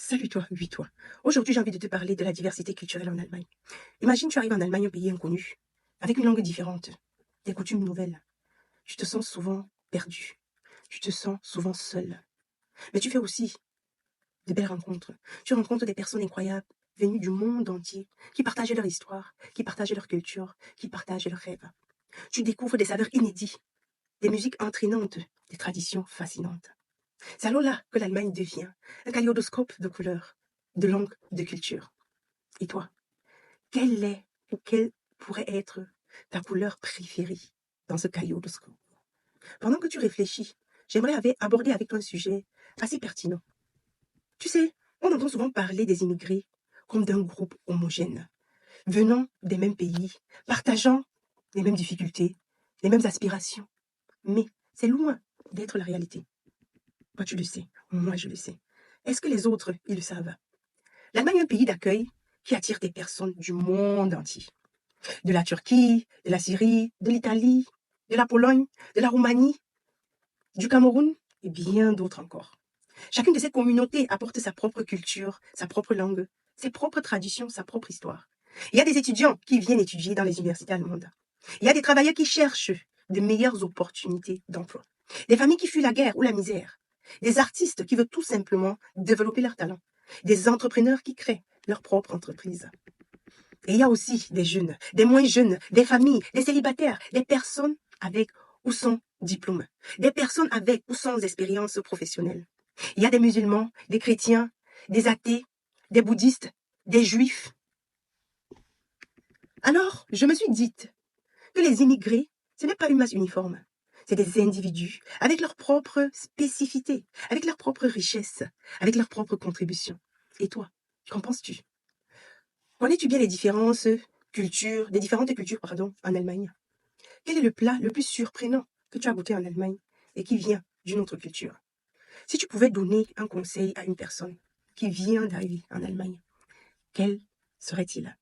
Salut toi, oui toi. Aujourd'hui, j'ai envie de te parler de la diversité culturelle en Allemagne. Imagine, tu arrives en Allemagne, un pays inconnu, avec une langue différente, des coutumes nouvelles. Tu te sens souvent perdu. Tu te sens souvent seul. Mais tu fais aussi de belles rencontres. Tu rencontres des personnes incroyables, venues du monde entier, qui partagent leur histoire, qui partagent leur culture, qui partagent leurs rêves. Tu découvres des saveurs inédits, des musiques entraînantes, des traditions fascinantes. C'est alors là que l'Allemagne devient un kaléidoscope de couleurs, de langues, de cultures. Et toi, quelle est ou quelle pourrait être ta couleur préférée dans ce kaléidoscope? Pendant que tu réfléchis, j'aimerais aborder avec toi un sujet assez pertinent. Tu sais, on entend souvent parler des immigrés comme d'un groupe homogène, venant des mêmes pays, partageant les mêmes difficultés, les mêmes aspirations. Mais c'est loin d'être la réalité. Toi, tu le sais, moi, je le sais. Est-ce que les autres, ils le savent? L'Allemagne est un pays d'accueil qui attire des personnes du monde entier. De la Turquie, de la Syrie, de l'Italie, de la Pologne, de la Roumanie, du Cameroun et bien d'autres encore. Chacune de ces communautés apporte sa propre culture, sa propre langue, ses propres traditions, sa propre histoire. Il y a des étudiants qui viennent étudier dans les universités allemandes. Il y a des travailleurs qui cherchent de meilleures opportunités d'emploi. Des familles qui fuient la guerre ou la misère. Des artistes qui veulent tout simplement développer leur talent. Des entrepreneurs qui créent leur propre entreprise. Et il y a aussi des jeunes, des moins jeunes, des familles, des célibataires, des personnes avec ou sans diplôme, des personnes avec ou sans expérience professionnelle. Il y a des musulmans, des chrétiens, des athées, des bouddhistes, des juifs. Alors, je me suis dit que les immigrés, ce n'est pas une masse uniforme. C'est des individus avec leurs propres spécificités, avec leurs propres richesses, avec leurs propres contributions. Et toi, qu'en penses-tu? Connais-tu bien les différentes cultures, en Allemagne? Quel est le plat le plus surprenant que tu as goûté en Allemagne et qui vient d'une autre culture? Si tu pouvais donner un conseil à une personne qui vient d'arriver en Allemagne, quel serait-il?